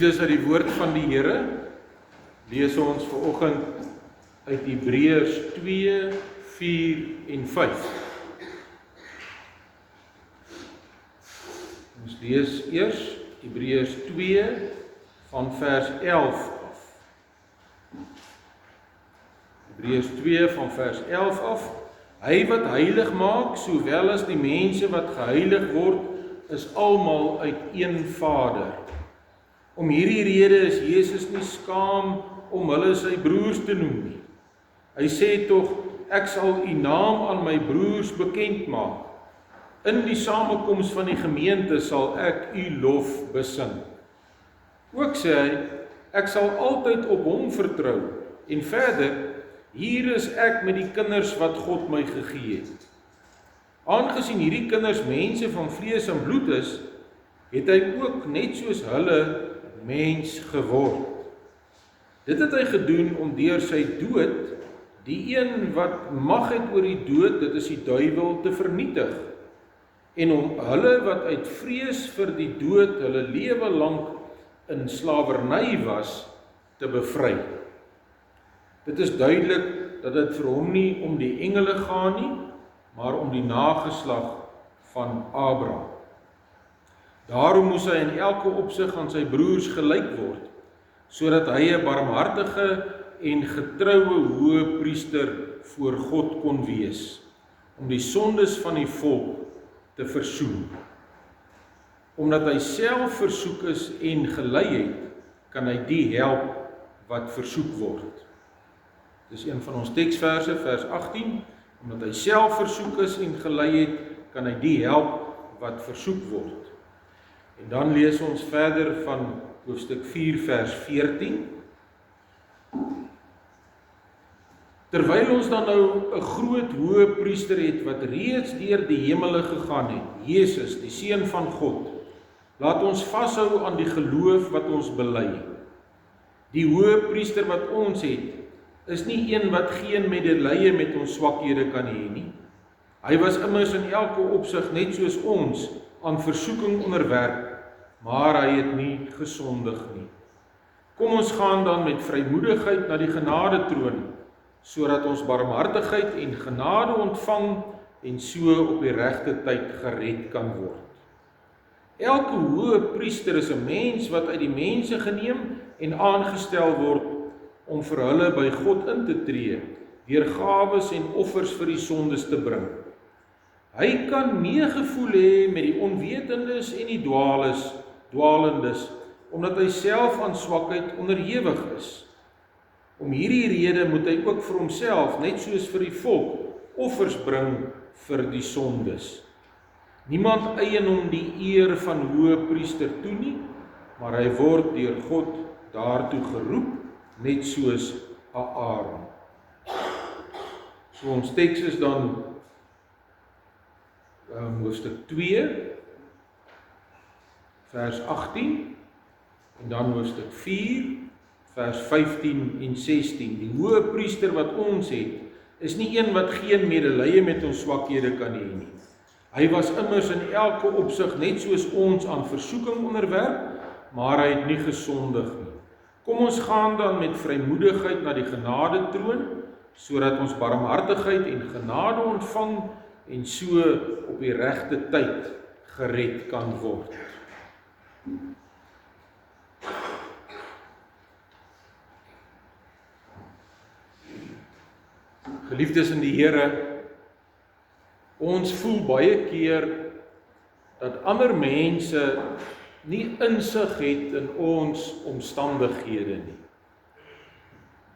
Geliefdes, uit die woord van die Here lees ons vanoggend uit Hebreërs 2, 4 en 5. Ons lees eers Hebreërs 2 van vers 11 af. Hebreërs 2 van vers 11 af. Hy wat heilig maak, sowel as die mense wat geheilig word, is almal uit een Vader. Om hierdie rede is Jesus nie skaam om hulle sy broers te noem nie. Hy sê tog, ek sal u naam aan my broers bekend maak. In die samekoms van die gemeente sal ek u lof besing. Ook sê hy, ek sal altyd op hom vertrou. En verder, hier is ek met die kinders wat God my gegee het. Aangesien hierdie kinders mense van vlees en bloed is, het hy ook net soos hulle mens geword. Dit het hy gedoen om deur sy dood, die een wat mag het oor die dood, dit is die duiwel, te vernietig, en om hulle wat uit vrees vir die dood hulle lewe lank in slawerny was, te bevry. Dit is duidelik dat dit vir hom nie om die engele gaan nie, maar om die nageslag van Abraham. Daarom moes hy in elke opsig aan sy broers gelyk word, sodat hy 'n barmhartige en getroue hoëpriester voor God kon wees, om die sondes van die volk te versoen. Omdat hy self versoek is en gelei het, kan hy die help wat versoek word. Dis een van ons teksverse, vers 18, omdat hy self versoek is en gelei het, kan hy die help wat versoek word. En dan lees ons verder van hoofstuk 4 vers 14. Terwyl ons dan nou 'n groot hoëpriester het wat reeds deur die hemele gegaan het, Jesus, die Seun van God, laat ons vashou aan die geloof wat ons bely. Die hoëpriester wat ons het, is nie een wat geen medelee met ons swakhede kan hê nie. Hy was immers in elke opsig net soos ons aan versoeking onderwerp, maar hy het nie gesondig nie. Kom ons gaan dan met vrymoedigheid na die genadetroon, sodat ons barmhartigheid en genade ontvang en so op die regte tyd gered kan word. Elke hoëpriester is 'n mens wat uit die mense geneem en aangestel word om vir hulle by God in te tree, deur gawes en offers vir die sondes te bring. Hy kan nie gevoel hê met die onwetendes en die dwalendes, omdat hy self aan swakheid onderhewig is. Om hierdie rede moet hy ook vir homself, net soos vir die volk, offers bring vir die sondes. Niemand eien hom die eer van hoëpriester toe nie, maar hy word deur God daartoe geroep, net soos Aaron. So ons teks is dan hoofstuk 2, vers 18, en dan hoofstuk 4, vers 15 en 16. Die hoëpriester wat ons het, is nie een wat geen medelee met ons swakhede kan hê nie. Hy was immers in elke opsig net soos ons aan versoeking onderwerp, maar hy het nie gesondig nie. Kom ons gaan dan met vrymoedigheid na die genadetroon, sodat ons barmhartigheid en genade ontvang en so op die regte tyd gered kan word. Geliefdes in die Here, ons voel baie keer dat ander mense nie insig het in ons omstandighede nie.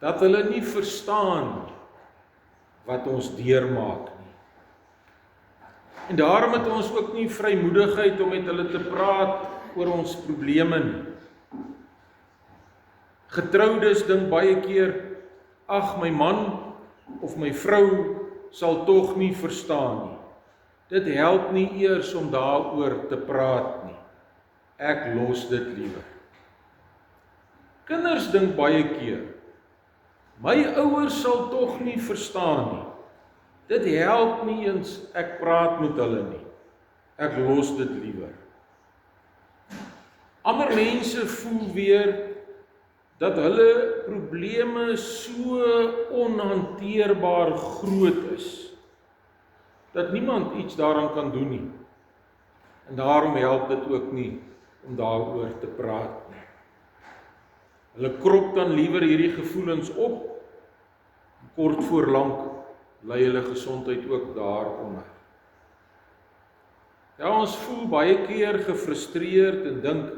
Dat hulle nie verstaan wat ons deurmaak nie. En daarom het ons ook nie vrymoedigheid om met hulle te praat oor ons probleme nie. Getroudes dink baie keer, ag, my man of my vrou sal tog nie verstaan nie. Dit help nie eers om daaroor te praat nie. Ek los dit liewer. Kinders dink baie keer, my ouers sal tog nie verstaan nie. Dit help nie eens ek praat met hulle nie. Ek los dit liewer. Ander mense voel weer dat hulle probleme so onhanteerbaar groot is, dat niemand iets daaraan kan doen nie. En daarom help dit ook nie om daaroor te praat nie. Hulle krop dan liewer hierdie gevoelens op, kort voor lank lê hulle gesondheid ook daaronder. Ja, ons voel baie keer gefrustreerd en dink,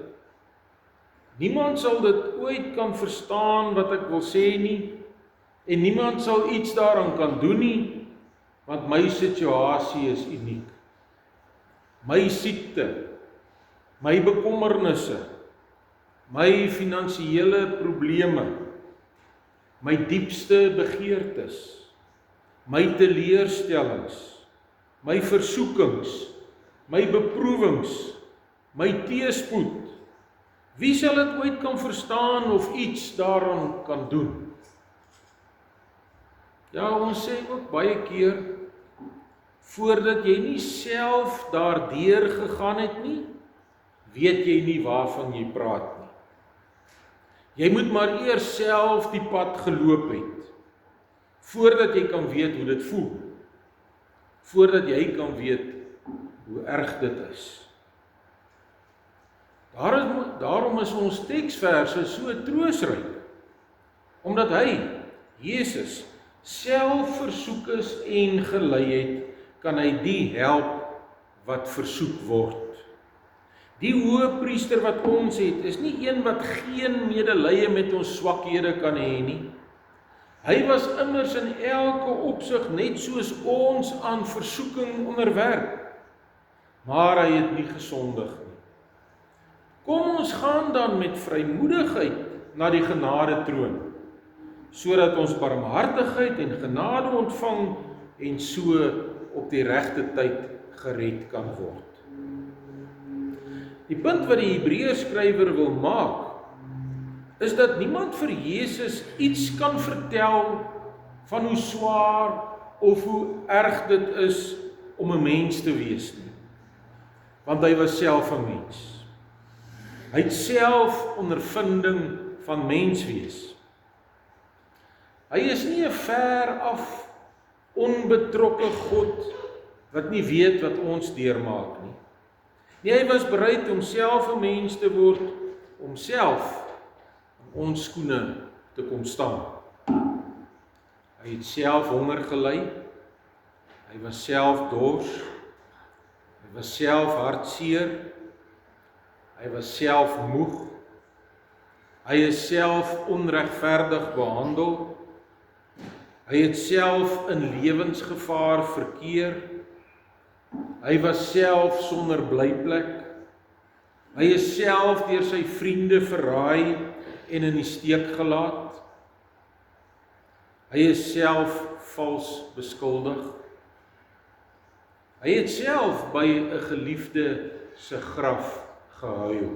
niemand sal dit ooit kan verstaan wat ek wil sê nie, en niemand sal iets daaraan kan doen nie, want my situasie is uniek. My siekte, my bekommernisse, my finansiële probleme, my diepste begeertes, my teleurstellings, my versoekings, my beproewings, my teëspoed. Wie sal dit ooit kan verstaan of iets daaraan kan doen? Ja, ons sê ook baie keer, voordat jy nie self daardeur gegaan het nie, weet jy nie waarvan jy praat nie. Jy moet maar eers self die pad geloop het, voordat jy kan weet hoe dit voel, voordat jy kan weet hoe erg dit is. Daarom is ons teksverse so troostryk, omdat hy, Jesus, self versoek is en gelei het, kan hy die help wat versoek word. Die hoëpriester wat ons het, is nie een wat geen medelee met ons swakhede kan hê nie. Hy was immers in elke opsig net soos ons aan versoeking onderwerp, maar hy het nie gesondig nie. Kom ons gaan dan met vrymoedigheid na die genadetroon, sodat ons barmhartigheid en genade ontvang en so op die regte tyd gered kan word. Die punt wat die Hebreërskrywer wil maak, is dat niemand vir Jesus iets kan vertel van hoe swaar of hoe erg dit is om 'n mens te wees nie. Want hy was self 'n mens. Hy het self ondervinding van mens wees. Hy is nie 'n ver af, onbetrokke God wat nie weet wat ons deurmaak nie. Nee, hy was bereid om self 'n mens te word, om self in ons skoene te kom staan. Hy het self honger gely, hy was self dors, hy was self hartseer, hy was self moeg, hy is self onregverdig behandel, hy het self in lewensgevaar verkeer, hy was self sonder blyplek, hy is self deur sy vriende verraai en in die steek gelaat, hy is self vals beskuldig, hy het self by 'n geliefde se graf gehuil.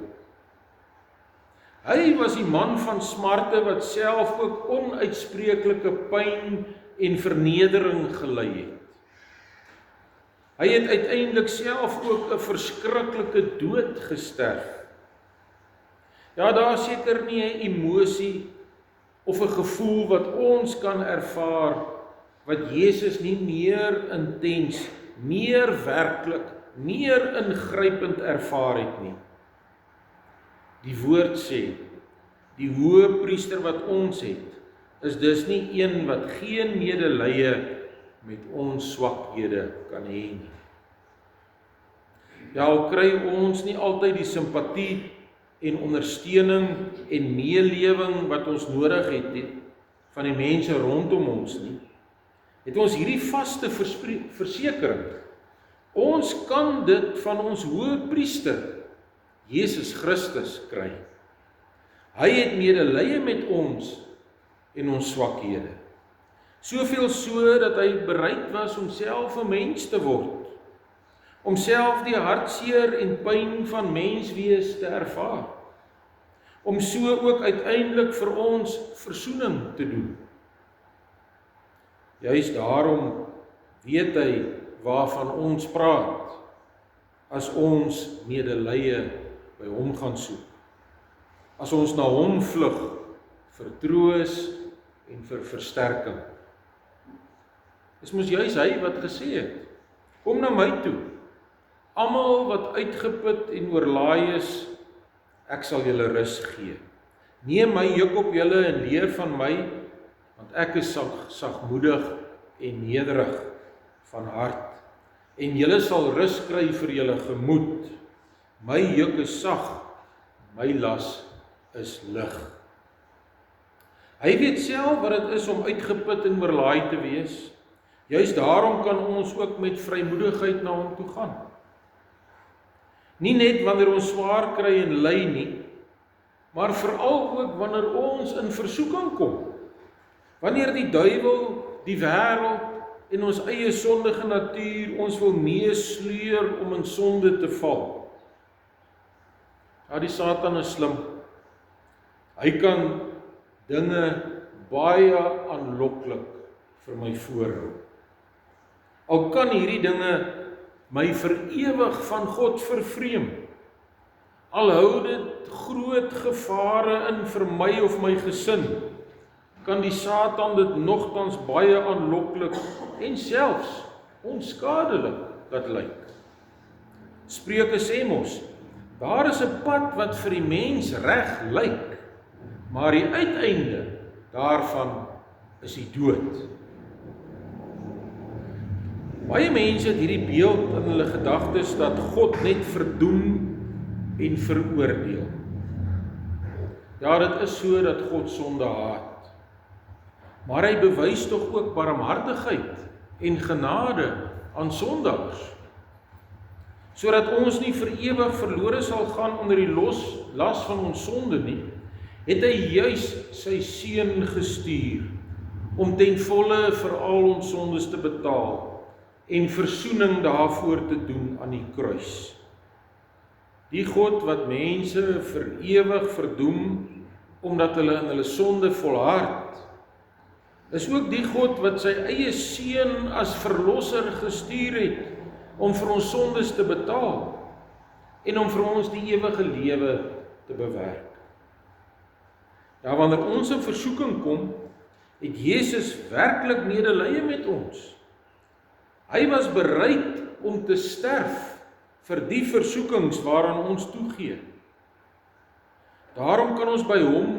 Hy was die man van smarte wat self ook onuitspreeklike pyn en vernedering gely het. Hy het uiteindelik self ook 'n verskriklike dood gesterf. Ja, daar is seker nie 'n emosie of 'n gevoel wat ons kan ervaar, wat Jesus nie meer intens, meer werklik, meer ingrypend ervaar het nie. Die woord sê, die hoëpriester wat ons het, is dus nie een wat geen medelee met ons swakhede kan hê nie. Ja, al kry ons nie altyd die simpatie en ondersteuning en meelewing wat ons nodig het van die mense rondom ons nie, het ons hierdie vaste versekering. Ons kan dit van ons hoëpriester, Jesus Christus, kry. Hy het medelee met ons en ons swakhede. Soveel so dat hy bereid was om self 'n mens te word, om self die hartseer en pyn van menswees te ervaar, om so ook uiteindelik vir ons versoening te doen. Juist daarom weet hy waarvan ons praat, as ons medelee by hom gaan soek. as ons na hom vlug vir troos en vir versterking. Dis mos juis hy wat gesê het, kom na my toe, almal wat uitgeput en oorlaai is, ek sal julle rus gee. Neem my juk op julle en leer van my, want ek is sagmoedig en nederig van hart. En julle sal rus kry vir julle gemoed. My juk is sag, my las is lig. Hy weet self wat dit is om uitgeput en oorlaai te wees. Juist daarom kan ons ook met vrymoedigheid na hom toe gaan. Nie net wanneer ons swaar kry en ly nie, maar veral ook wanneer ons in versoeking kom. Wanneer die duiwel, die wêreld en ons eie sondige natuur ons wil meesleur om in sonde te val. Ja, die Satan is slim. Hy kan dinge baie aanloklik vir my voorhou. Al kan hierdie dinge my vir ewig van God vervreem. Al hou dit groot gevare in vir my of my gesin, kan die Satan dit nogtans baie aanloklik en selfs onskadelik laat lyk. Spreuke sê mos, daar is 'n pad wat vir die mens reg lyk, maar die uiteinde daarvan is die dood. Baie mense het hierdie beeld in hulle gedagtes dat God net verdoem en veroordeel. Ja, dit is so dat God sonde haat. Maar hy bewys tog ook barmhartigheid en genade aan sondaars, sodat ons nie vir ewig verlore sal gaan onder die las van ons sonde nie, het hy juis sy seun gestuur om ten volle vir al ons sondes te betaal en versoening daarvoor te doen aan die kruis. Die God wat mense vir ewig verdoem omdat hulle in hulle sonde volhard, is ook die God wat sy eie seun as verlosser gestuur het om vir ons sondes te betaal en om vir ons die ewige lewe te bewerk. Ja, wanneer ons in versoeking kom, het Jesus werklik medelee met ons. Hy was bereid om te sterf vir die versoekings waaraan ons toegee. Daarom kan ons by hom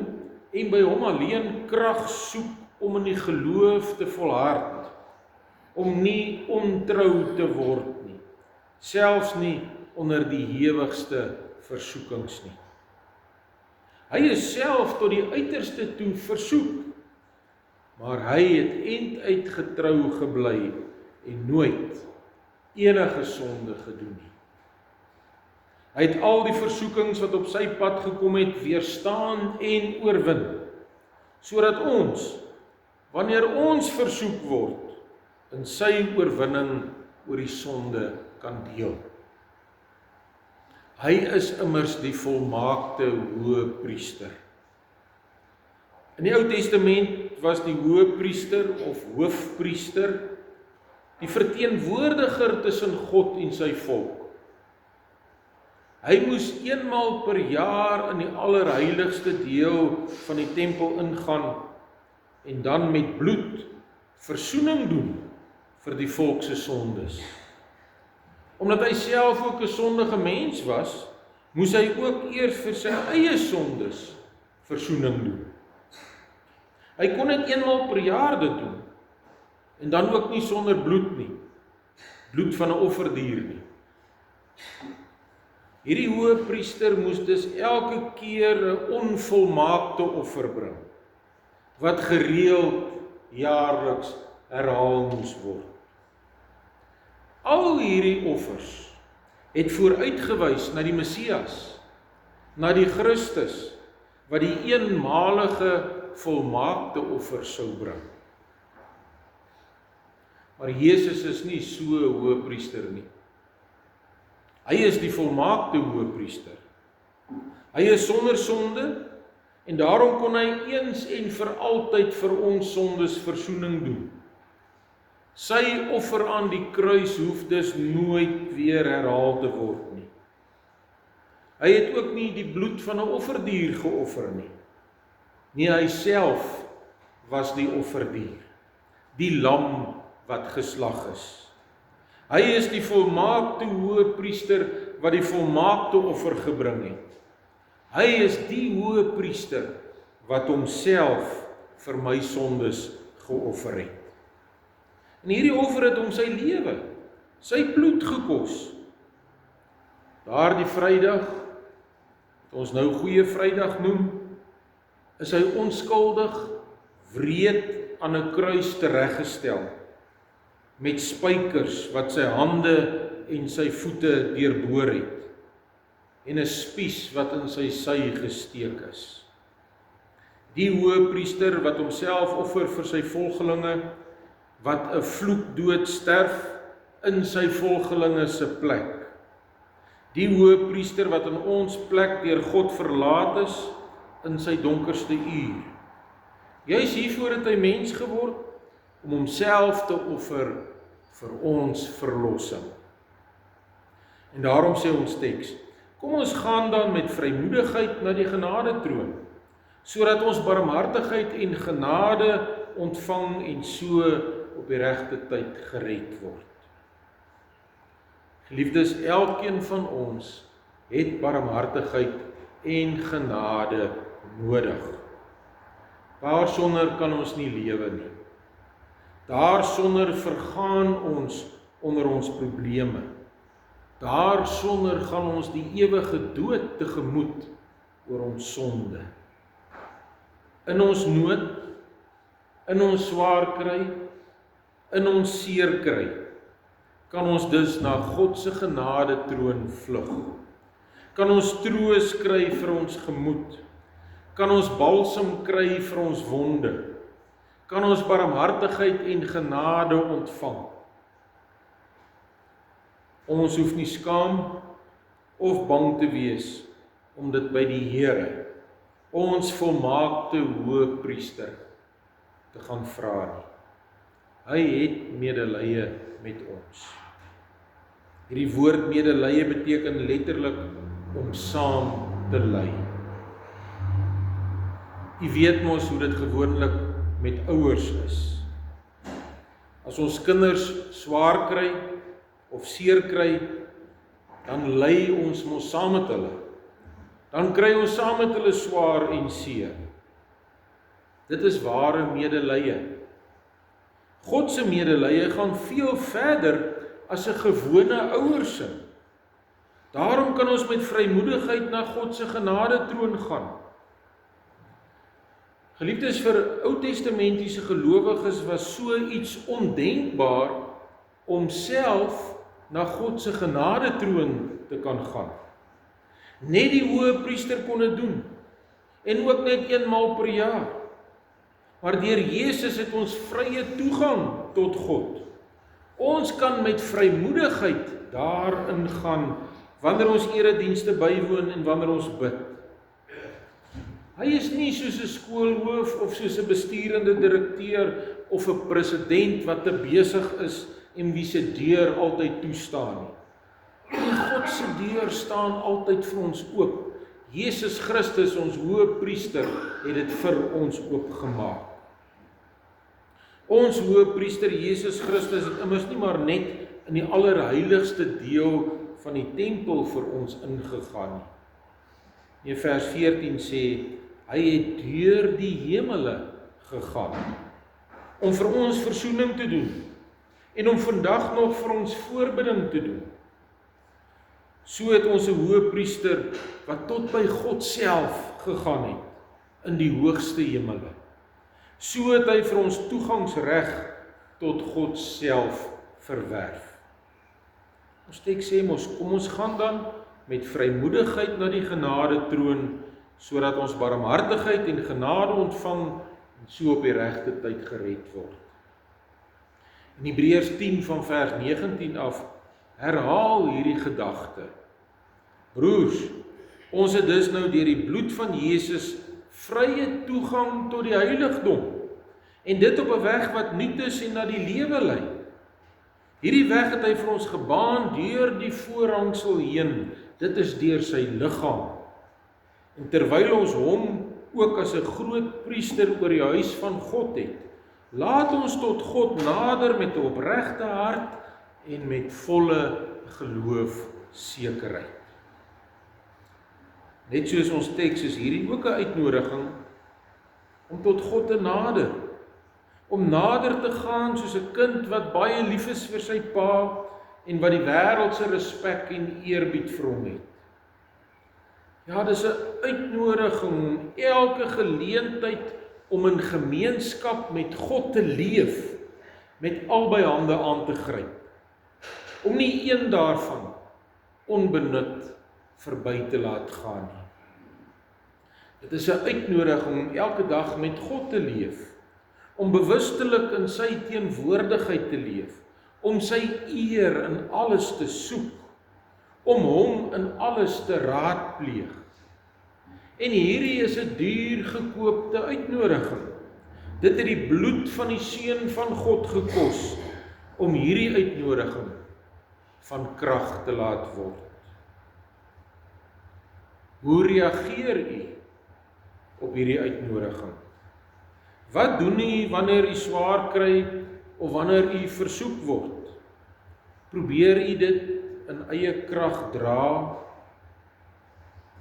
en by hom alleen krag soek om in die geloof te volhard, om nie ontrou te word nie, selfs nie onder die hewigste versoekings nie. Hy is self tot die uiterste toe versoek, maar hy het einduit getrou gebly en nooit enige sonde gedoen nie. Hy het al die versoekings wat op sy pad gekom het, weerstaan en oorwin, sodat ons, wanneer ons versoek word, in sy oorwinning oor die sonde kan deel. Hy is immers die volmaakte hoëpriester. In die Ou Testament was die hoëpriester of hoofpriester die verteenwoordiger tussen God en sy volk. Hy moes eenmaal per jaar in die allerheiligste deel van die tempel ingaan en dan met bloed versoening doen vir die volk se sondes. Omdat hy self ook 'n sondige mens was, moes hy ook eers vir sy eie sondes versoening doen. Hy kon dit eenmaal per jaar dit doen, en dan ook nie sonder bloed nie, bloed van 'n offerdier nie. Hierdie hoëpriester moes dus elke keer 'n onvolmaakte offer bring, wat gereeld jaarliks herhaal moes word. Al hierdie offers het vooruitgewys na die Messias, na die Christus, wat die eenmalige volmaakte offer sou bring. Maar Jesus is nie so 'n hoëpriester nie. Hy is die volmaakte hoëpriester. Hy is sonder sonde en daarom kon hy eens en vir altyd vir ons sondes versoening doen. Sy offer aan die kruis hoef dus nooit weer herhaal te word nie. Hy het ook nie die bloed van 'n offerdier geoffer nie. Nee, hy self was die offerdier, die lam wat geslag is. Hy is die volmaakte hoëpriester wat die volmaakte offer gebring het. Hy is die hoëpriester wat homself vir my sondes geoffer het. En hierdie offer het hom sy lewe, sy bloed gekos. Daardie Vrydag, wat ons nou Goeie Vrydag noem, is hy onskuldig, wreed aan 'n kruis tereggestel, met spykers wat sy hande en sy voete deurboor het, en 'n spies wat in sy sy gesteek is. Die hoëpriester wat homself offer vir sy volgelinge, wat 'n vloekdood sterf in sy volgelinge se plek. Die hoëpriester wat in ons plek deur God verlaat is in sy donkerste uur. Juis hiervoor het hy mens geword om homself te offer vir ons verlossing. En daarom sê ons teks, kom ons gaan dan met vrymoedigheid na die genadetroon, sodat ons barmhartigheid en genade ontvang en so op die regte tyd gered word. Geliefdes, elkeen van ons het barmhartigheid en genade nodig. Daarsonder kan ons nie lewe nie. Daarsonder vergaan ons onder ons probleme. Daarsonder gaan ons die ewige dood tegemoet oor ons sonde. In ons nood, in ons swaar kry, in ons seer kry, kan ons dus na God se genade troon vlug. Kan ons troos kry vir ons gemoed, kan ons balsem kry vir ons wonde, kan ons barmhartigheid en genade ontvang. Ons hoef nie skaam of bang te wees om dit by die Here, ons volmaakte hoëpriester, te gaan vra nie. Hy het medelee met ons. Hierdie woord medelee beteken letterlik om saam te ly. U weet mos hoe dit gewoonlik met ouers is. As ons kinders swaar kry of seer kry, dan ly ons mos saam met hulle. Dan kry ons saam met hulle swaar en seer. Dit is ware medelee. God se medelee gaan veel verder as 'n gewone ouersin. Daarom kan ons met vrymoedigheid na God se genadetroon gaan. Geliefdes, vir Ou-testamentiese gelowiges was so iets ondenkbaar om self na God se genadetroon te kan gaan. Net die hoëpriester kon dit doen, en ook net eenmaal per jaar. Maar deur Jesus het ons vrye toegang tot God. Ons kan met vrymoedigheid daarin gaan, wanneer ons eredienste bywoon en wanneer ons bid. Hy is nie soos 'n skoolhoof of soos 'n besturende direkteur of 'n president wat te besig is en wie se deur altyd toestaan nie. God se deur staan altyd vir ons oop. Jesus Christus, ons hoëpriester, het dit vir ons oopgemaak. Ons hoëpriester Jesus Christus het immers nie maar net in die allerheiligste deel van die tempel vir ons ingegaan nie. Nee, vers 14 sê, hy het deur die hemele gegaan, om vir ons versoening te doen, en om vandag nog vir ons voorbidding te doen. So het ons 'n hoëpriester wat tot by God self gegaan het, in die hoogste hemele. So het hy vir ons toegangsreg tot God self verwerf. Ons teks sê mos, kom ons gaan dan met vrymoedigheid na die genadetroon, sodat ons barmhartigheid en genade ontvang en so op die regte tyd gered word. In Hebreërs 10 van vers 19 af herhaal hierdie gedagte. Broers, ons het dus nou deur die bloed van Jesus vrye toegang tot die heiligdom, en dit op 'n weg wat nuut is en na die lewe lei. Hierdie weg het hy vir ons gebaan deur die voorhangsel heen, dit is deur sy liggaam. En terwyl ons hom ook as 'n groot priester oor die huis van God het, laat ons tot God nader met 'n opregte hart en met volle geloof sekerheid. Net soos ons teks is hierdie ook 'n uitnodiging om tot God te nader, om nader te gaan soos 'n kind wat baie lief is vir sy pa en wat die wêreld se respek en eerbied vir hom het. Ja, dis 'n uitnodiging om elke geleentheid om in gemeenskap met God te leef, met albei hande aan te gryp, om nie een daarvan onbenut verby te laat gaan nie. Dit is 'n uitnodiging om elke dag met God te leef, om bewustelik in sy teenwoordigheid te leef, om sy eer in alles te soek, om hom in alles te raadpleeg. En hierdie is 'n duur gekoopte uitnodiging. Dit het die bloed van die Seun van God gekos om hierdie uitnodiging van krag te laat word. Hoe reageer u op hierdie uitnodiging? Wat doen u wanneer u swaar kry of wanneer u versoek word? Probeer u dit in eie krag dra?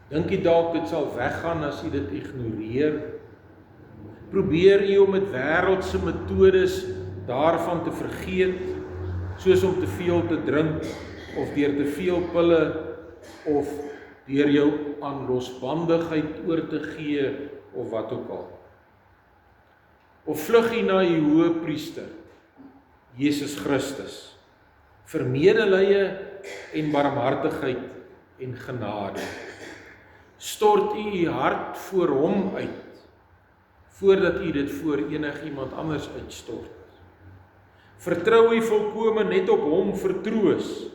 Dink u dalk dit sal weggaan as u dit ignoreer? Probeer u om met wêreldse metodes daarvan te vergeet, soos om te veel te drink of deur te veel pille of deur jou aan losbandigheid oor te gee of wat ook al? Of vlug u na u hoëpriester, Jesus Christus, vir medelee en barmhartigheid en genade? Stort u hart voor hom uit, voordat u dit voor enigiemand anders uitstort? Vertrou u volkome net op hom vir troos?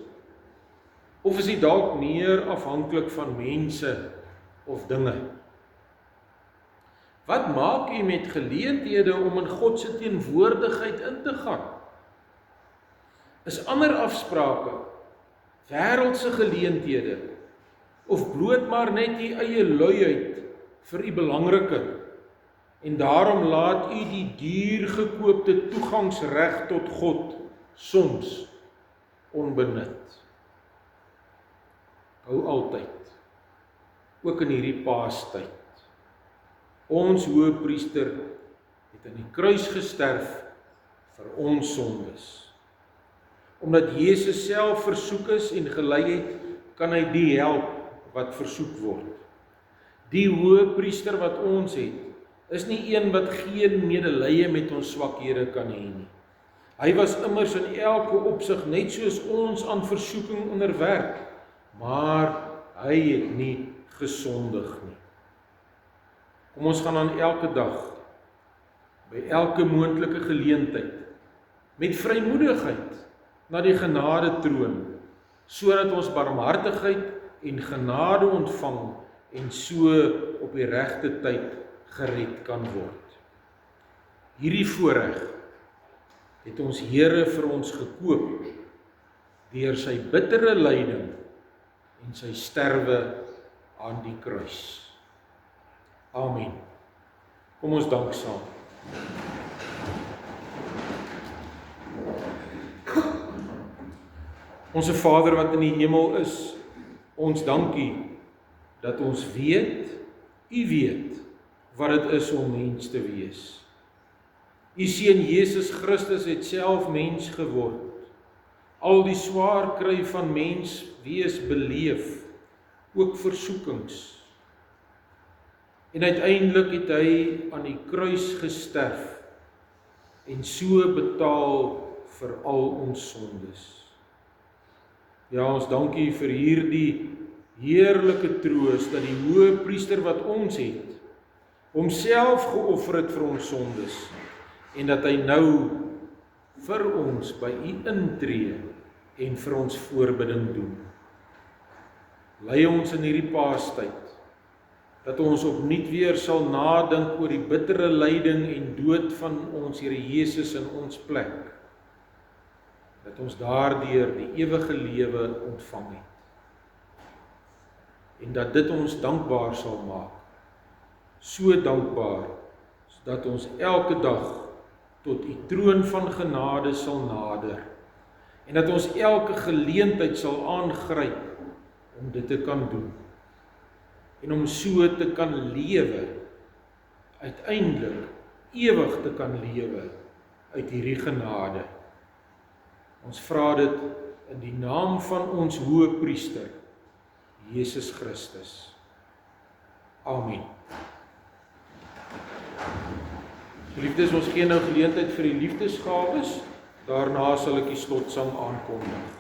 Of is u dalk meer afhanklik van mense of dinge? Wat maak u met geleenthede om in God se teenwoordigheid in te gaan? Is ander afsprake, wêreldse geleenthede, of bloot maar net u eie luiheid vir u belangriker, en daarom laat u die duur gekoopte toegangsreg tot God soms onbenut? Hou altyd, ook in hierdie Paastyd, ons hoëpriester het aan die kruis gesterf vir ons sondes. Omdat Jesus self versoek is en gelei het, kan hy die help wat versoek word. Die hoëpriester wat ons het, is nie een wat geen medelee met ons swakhede kan hê nie. Hy was immers in elke opsig net soos ons aan versoeking onderwerp, maar hy het nie gesondig nie. Kom ons gaan aan elke dag, by elke moontlike geleentheid, met vrymoedigheid na die genade troon, sodat ons barmhartigheid en genade ontvang en so op die regte tyd gered kan word. Hierdie voorreg het ons Here vir ons gekoop deur sy bittere lyding en sy sterwe aan die kruis. Amen. Kom ons dank saam. Onse Vader wat in die hemel is, ons dank U dat ons weet, U weet wat dit is om mens te wees. U Seun Jesus Christus het self mens geword, al die swaar kry van mens wees beleef, ook versoekings. En uiteindelik het hy aan die kruis gesterf en so betaal vir al ons sondes. Ja, ons dank U vir hierdie heerlike troos dat die hoëpriester wat ons het, homself geoffer het vir ons sondes en dat hy nou vir ons by U intree en vir ons voorbidding doen. Lei ons in hierdie Paastyd dat ons opnuut weer sal nadink oor die bittere lyding en dood van ons Here Jesus in ons plek, dat ons daardeur die ewige lewe ontvang het. en dat dit ons dankbaar sal maak. So dankbaar, dat ons elke dag tot u troon van genade sal nader, en dat ons elke geleentheid sal aangryp om dit te kan doen, en om so te kan lewe, uiteindelik ewig te kan lewe uit hierdie genade. Ons vra dit in die naam van ons Hoëpriester, Jesus Christus. Amen. Geliefdes, ons gee nou geleentheid vir die liefdesgawes, daarna sal ek die slotsang aankondig.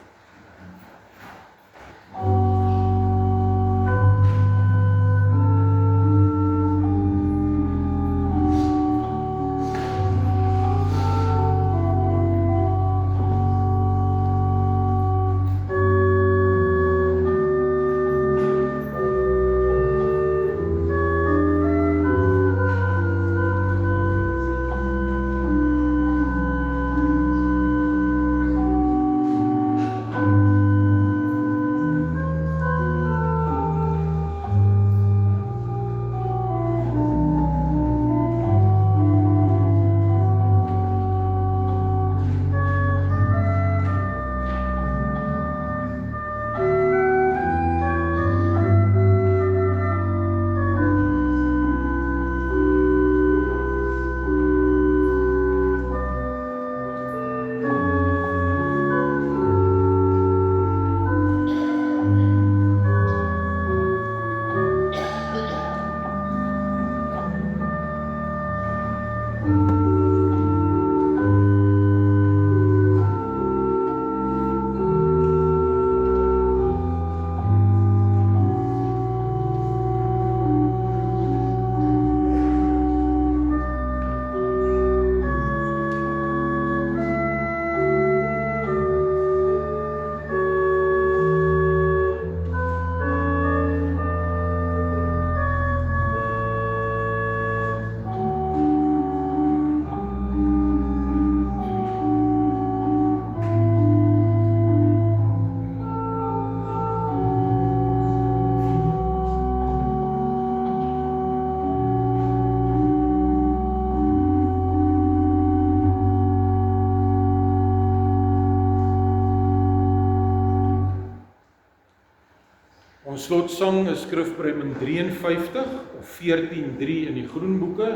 Ons slotsang is skrifpruim 53 of 14:3 in die groenboeke,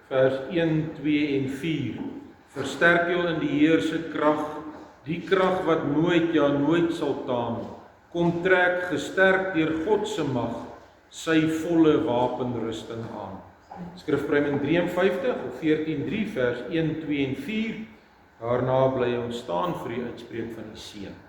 vers 1, 2 en 4. Versterk jou in die Heer se krag, die krag wat nooit, ja nooit sal taam. Kom trek gesterk deur God se mag, sy volle wapenrusting aan. Skrifpruim 53 of 14:3 vers 1, 2 en 4. Daarna bly ons staan vir die uitspreek van die seën. Amen.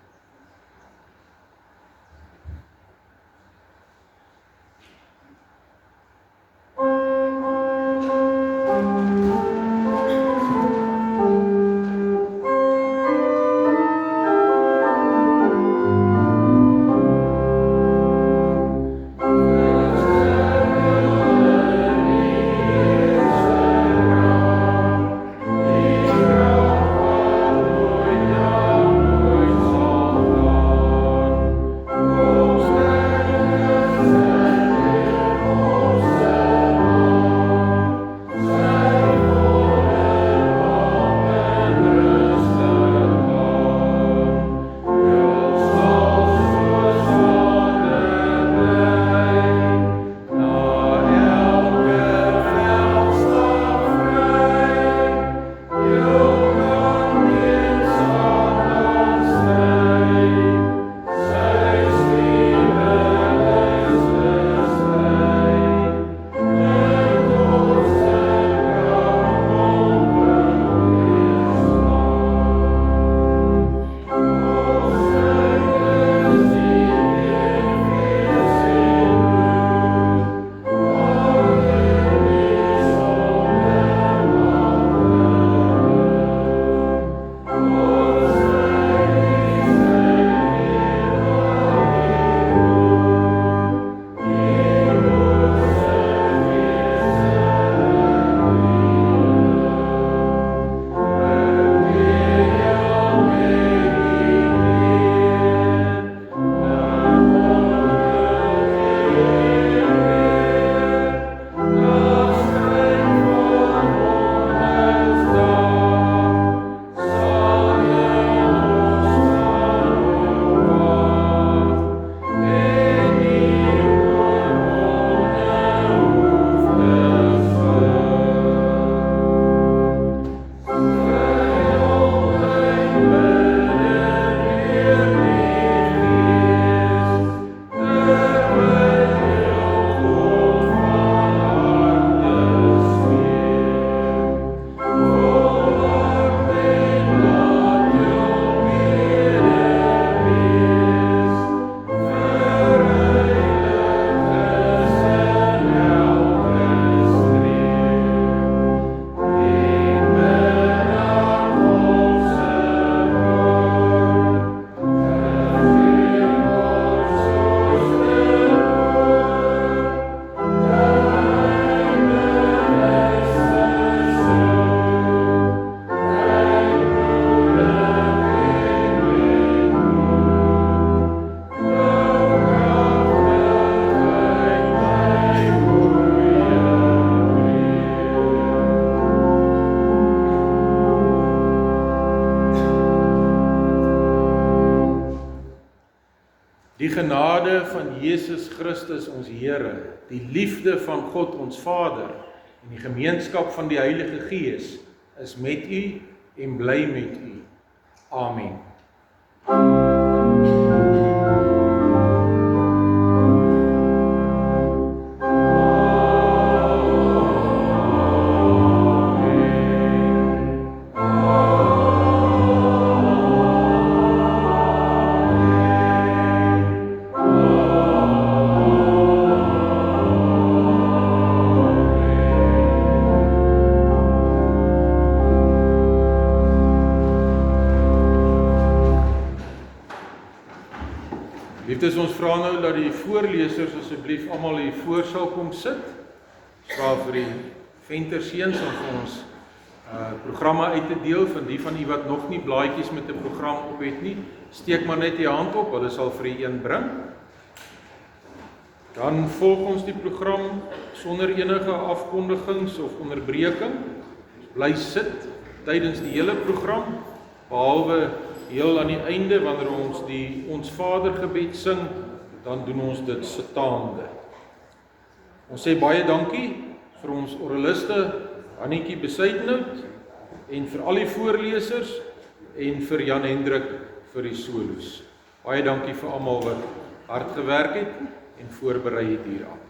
Die genade van Jesus Christus ons Here, die liefde van God ons Vader en die gemeenskap van die Heilige Gees is met u en bly met u. Amen. Liefdes, ons vra nou dat die voorlesers asseblief almal hier voor sal kom sit. Ons vra vir die venterseuns om vir ons programme uit te deel. Van die van u wat nog nie blaadjies met 'n program op het nie, steek maar net die hand op, hulle sal vir u een bring. Dan volg ons die program sonder enige afkondigings of onderbreking. Ons bly sit tydens die hele program, behalwe heel aan die einde, wanneer ons die Ons Vader gebed sing, dan doen ons dit sitaande. Ons sê baie dankie vir ons oraliste Annetjie Besuidenhout en vir al die voorlesers en vir Jan Hendrik vir die solos. Baie dankie vir almal wat hard gewerk het en voorberei het hieraan.